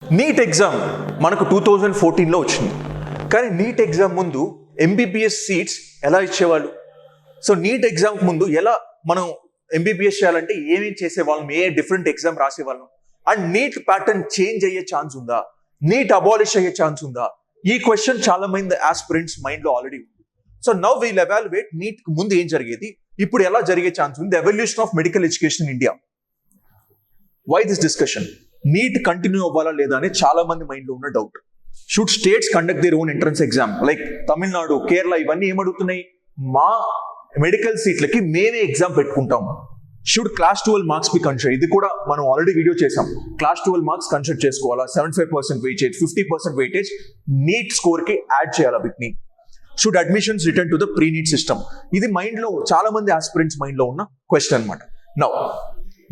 NEET exam మనకు 2014లో వచ్చింది. కానీ నీట్ ఎగ్జామ్ ముందు ఎంబీబీఎస్ సీట్స్ ఎలా ఇచ్చేవాళ్ళు? సో నీట్ ఎగ్జామ్ ముందు ఎలా మనం ఎంబీబీఎస్ చేయాలంటే ఏమేం చేసేవాళ్ళం, ఏ డిఫరెంట్ ఎగ్జామ్ రాసేవాళ్ళం, అండ్ నీట్ ప్యాటర్న్ చేంజ్ అయ్యే ఛాన్స్ ఉందా, నీట్ అబాలిష్ అయ్యే ఛాన్స్ ఉందా? ఈ క్వశ్చన్ చాలా మంది ఆస్పిరెంట్స్ మైండ్ లో ఆల్రెడీ ఉంది. So now we'll evaluate NEET ముందు ఏం జరిగేది, ఇప్పుడు ఎలా జరిగే ఛాన్స్ ఉంది, evolution of medical education in India. Why this discussion? NEET continue అవ్వాలా లేదా అని చాలా మంది మైండ్ లో ఉన్న doubt. Should states conduct their own entrance exam? Like Tamil Nadu, Kerala ఇవన్నీ ఏమడుగుతున్నాయి, మా మెడికల్ సీట్లకి మేమే ఎగ్జామ్ పెట్టుకుంటాం. Should class 12 marks be consider? ఇది కూడా మనం ఆల్రెడీ వీడియో చేసాం. క్లాస్ 12 మార్క్స్ కన్సిడర్ చేసుకోవాలా, 75% వెయిటేజ్, 50% వెయిటేజ్ నీట్ స్కోర్ కి యాడ్ చేయాలా వీటిని? Should admissions return to the pre NEET system? ఇది మైండ్ లో చాలా మంది ఆస్పిరెంట్స్ మైండ్ లో ఉన్న క్వశ్చన్ అనమాట. నౌ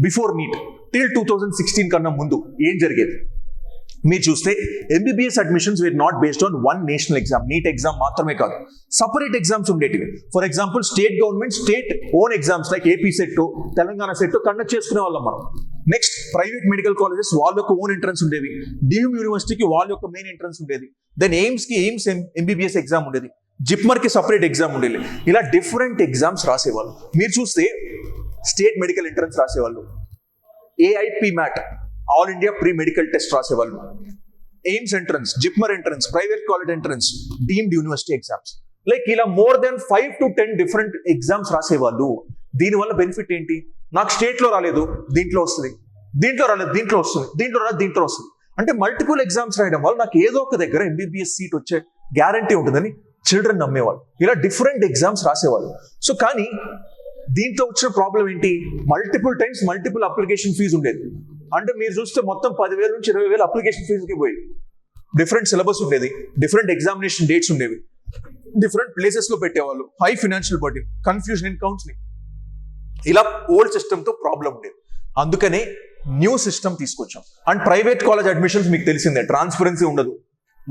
బిఫోర్ నీట్ టిల్ 2016 కన్నా ముందు ఏం జరిగేది మీరు చూస్తే, MBBS admissions were not based on one national exam. NEET exam మాత్రమే కాదు, సపరేట్ ఎగ్జామ్స్ ఉండేటివి. For example state government state own exams like AP CET, Telangana CET conduct చేసుకునే వాళ్ళం మనం. నెక్స్ట్ ప్రైవేట్ మెడికల్ కాలేజెస్ వాళ్ళ యొక్క ఓన్ ఎంట్రన్స్ ఉండేవి, deemed యూనివర్సిటీకి వాళ్ళ యొక్క మెయిన్ ఎంట్రన్స్ ఉండేది, దెన్ ఎయిమ్స్ కి ఎయిమ్స్ ఎంబీబీఎస్ ఎగ్జామ్ ఉండేది, జిప్మర్ కి సపరేట్ ఎగ్జామ్ ఉండేది. ఇలా డిఫరెంట్ ఎగ్జామ్స్ రాసేవాళ్ళు. మీరు చూస్తే స్టేట్ మెడికల్ ఎంట్రన్స్ రాసేవాళ్ళు, AIPMT all India pre medical test రాసేవాళ్ళు, AIIMS entrance, JIPMER entrance, private college entrance, deemed university exams, like ఇలా more than 5 to 10 different exams రాసేవాళ్ళు. దీనివల్ల బెనిఫిట్ ఏంటి? నాకు స్టేట్ లో రాలేదు, దీంట్లో వస్తుంది, దీంట్లో రాలేదు, దీంట్లో వస్తుంది, దీంట్లో రాలేదు, దీంట్లో వస్తుంది. అంటే మల్టిపుల్ ఎగ్జామ్స్ రాయడం వల్ల నాకు ఏదో ఒక దగ్గర ఎంబీబీఎస్ సీట్ వచ్చే గ్యారంటీ ఉంటుందని చిల్డ్రన్ నమ్మేవాళ్ళు. ఇలా డిఫరెంట్ ఎగ్జామ్స్ రాసేవాళ్ళు. సో కానీ దీంట్లో వచ్చిన ప్రాబ్లం ఏంటి, multiple times multiple application fee ఉండేది. అంటే మీరు చూస్తే మొత్తం 10,000 నుంచి 20,000 అప్లికేషన్ ఫీజుకి పోయి, డిఫరెంట్ సిలబస్ ఉండేది, డిఫరెంట్ ఎగ్జామినేషన్ డేట్స్ ఉండేవి, డిఫరెంట్ ప్లేసెస్ లో పెట్టేవాళ్ళు, high financial burden, confusion in counselling. ఇలా ఓల్డ్ సిస్టమ్ తో ప్రాబ్లం ఉండేది. అందుకనే న్యూ సిస్టమ్ తీసుకొచ్చాం. అండ్ ప్రైవేట్ కాలేజ్ అడ్మిషన్స్ మీకు తెలిసిందే, ట్రాన్స్పరెన్సీ ఉండదు.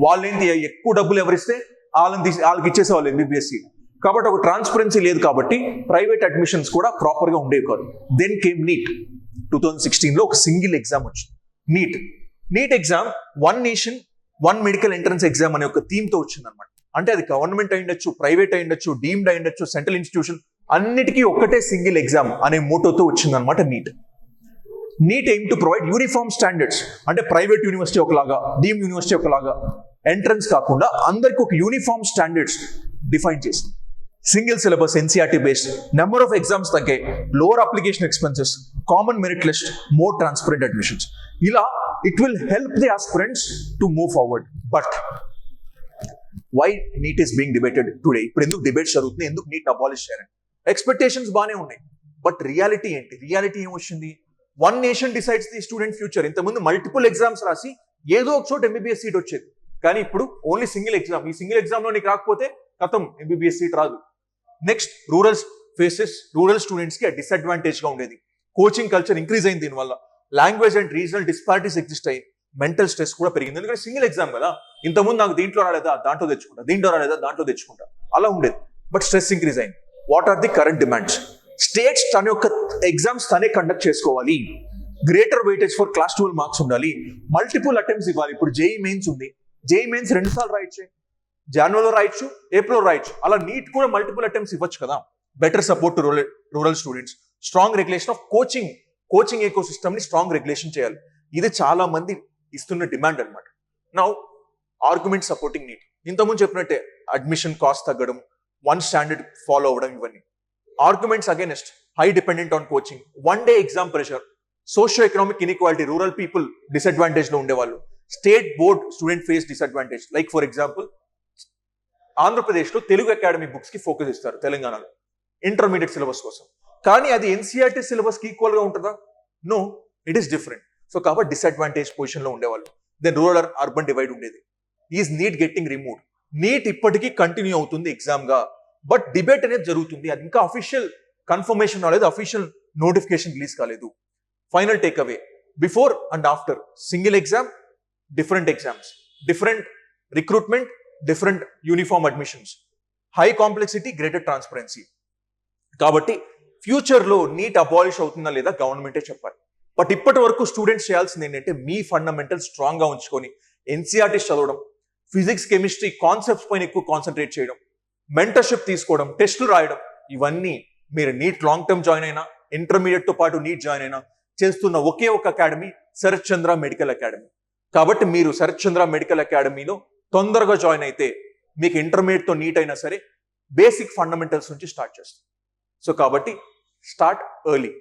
వాళ్ళేంటి, ఎక్కువ డబ్బులు ఎవరిస్తే వాళ్ళకి ఇచ్చేసేవాళ్ళు ఎంబీబీఎస్ సీట్. కాబట్టి ఒక ట్రాన్స్పరెన్సీ లేదు, కాబట్టి ప్రైవేట్ అడ్మిషన్స్ కూడా ప్రాపర్ గా ఉండేవి కాదు. Then came NEET. 2016లో ఒక సింగిల్ ఎగ్జామ్ వచ్చింది, NEET exam. One nation one medical entrance exam అనే ఒక థీమ్ తో వచ్చింది అనమాట. అంటే అది గవర్నమెంట్ అయ్యుండొచ్చు, ప్రైవేట్ అయ్యుండొచ్చు, డీమ్డ్ అయ్యుండొచ్చు, సెంట్రల్ ఇన్స్టిట్యూషన్, అన్నిటికీ ఒక్కటే సింగిల్ ఎగ్జామ్ అనే మోటోతో వచ్చింది అనమాట NEET aim to provide uniform standards. అంటే ప్రైవేట్ యూనివర్సిటీ ఒకలాగా, డీమ్డ్ యూనివర్సిటీ ఒకలాగా ఎంట్రన్స్ కాకుండా అందరికి ఒక యూనిఫామ్ స్టాండర్డ్స్ డిఫైన్ చేసింది. Single syllabus, NCERT based, number of exams తగ్గాయి, lower application expenses, common merit list, more transparent admissions. ఇలా it will help the aspirants to move forward. But why NEET is being debated today? ఇప్పుడు ఎందుకు debate జరుగుతుంది, ఎందుకు neat abolish చేయాలని? Expectations బాగానే ఉన్నాయి, but reality ఏంటి? రియాలిటీ ఏమొచ్చింది? One nation decides the student future. ఇంతకుముందు మల్టిపుల్ ఎగ్జామ్స్ రాసి ఏదో ఒక చోట ఎంబీబీఎస్ సీట్ వచ్చేది, కానీ ఇప్పుడు ఓన్లీ సింగిల్ ఎగ్జామ్. ఈ సింగిల్ ఎగ్జామ్ లో నీకు రాకపోతే కథం, ఎంబీబీఎస్ సీట్ రాదు. నెక్స్ట్ రూరల్ స్టూడెంట్స్ కి డిసడ్వాంటేజ్ గా ఉండేది. కోచింగ్ కల్చర్ ఇంక్రీజ్ అయింది, దీనివల్ల language and regional disparities exist అయ్యి మెంటల్ స్ట్రెస్ కూడా పెరిగింది. ఎందుకంటే సింగిల్ ఎగ్జామ్ కదా, ఇంతకుముందు నాకు దీంట్లో రాలేదా దాంట్లో తెచ్చుకుంటా, దీంట్లో రాలేదా దాంట్లో తెచ్చుకుంటా, అలా ఉండేది. బట్ స్ట్రెస్ ఇంక్రీజ్ అయింది. What are the current demands? States తన యొక్క ఎగ్జామ్స్ తనే కండక్ట్ చేసుకోవాలి, greater weightage for class 12 marks ఉండాలి, మల్టిపుల్ అటెంప్ట్స్ ఇవ్వాలి. ఇప్పుడు జేఈ మెయిన్స్ ఉంది, జేఈ మెయిన్స్ 2 సార్లు రాయొచ్చు, జనవరిలో రాయొచ్చు, ఏప్రిల్లో రాయొచ్చు. అలా నీట్ కూడా మల్టిపుల్ అటెంప్ట్స్ ఇవ్వచ్చు కదా. Better support to rural students, strong regulation of coaching eco system ని స్ట్రాంగ్ రెగ్యులేషన్ చేయాలి. ఇది చాలా మంది ఇస్తున్న డిమాండ్ అనమాట. Now argument supporting NEET. ఇంతకుముందు చెప్పినట్టే అడ్మిషన్ కాస్ట్ తగ్గడం, వన్ స్టాండర్డ్ ఫాలో అవ్వడం, ఇవన్నీ arguments against high dependent on coaching, one day exam pressure, socio economic inequality, rural people disadvantage లో ఉండేవాళ్ళు, state board student face disadvantage. Like for example ఆంధ్రప్రదేశ్లో Telugu academy books కి focus ఇస్తారు, తెలంగాణలో intermediate syllabus కోసం. కానీ అది ఎన్సీఆర్టీ సిలబస్ కి ఈక్వల్ గా ఉంటుందా? No, it is different. So కాబట్టి డిసడ్వాంటేజ్ పొజిషన్ లో ఉండేవాళ్ళు. దెన్ రూరల్ అర్బన్ డివైడ్ ఉండేది. Is NEET getting removed? NEET ఇప్పటికీ కంటిన్యూ అవుతుంది ఎగ్జామ్ గా, బట్ డిబేట్ అనేది జరుగుతుంది. అది ఇంకా అఫీషియల్ కన్ఫర్మేషన్ రాలేదు, అఫీషియల్ నోటిఫికేషన్ రిలీజ్ కాలేదు. Final take away: before and after single exam, different exams, different recruitment, different uniform admissions, high complexity, greater transparency. కాబట్టి ఫ్యూచర్ లో నీట్ అబాలిష్ అవుతుందా లేదా గవర్నమెంటే చెప్పాలి. బట్ ఇప్పటి వరకు స్టూడెంట్స్ చేయాల్సింది ఏంటంటే మీ ఫండమెంటల్ స్ట్రాంగ్గా ఉంచుకొని ఎన్సీఆర్టీస్ చదవడం, ఫిజిక్స్ కెమిస్ట్రీ కాన్సెప్ట్స్ పైన ఎక్కువ కాన్సన్ట్రేట్ చేయడం, మెంటర్షిప్ తీసుకోవడం, టెస్టులు రాయడం, ఇవన్నీ మీరు నీట్ లాంగ్ టర్మ్ జాయిన్ అయినా, ఇంటర్మీడియట్తో పాటు నీట్ జాయిన్ అయినా చేస్తున్న ఒకే ఒక అకాడమీ శరత్ చంద్ర మెడికల్ అకాడమీ. కాబట్టి మీరు శరత్ చంద్ర మెడికల్ అకాడమీలో తొందరగా జాయిన్ అయితే మీకు ఇంటర్మీడియట్తో నీట్ అయినా సరే బేసిక్ ఫండమెంటల్స్ నుంచి స్టార్ట్ చేస్తాం. సో కాబట్టి స్టార్ట్ ఎర్లీ.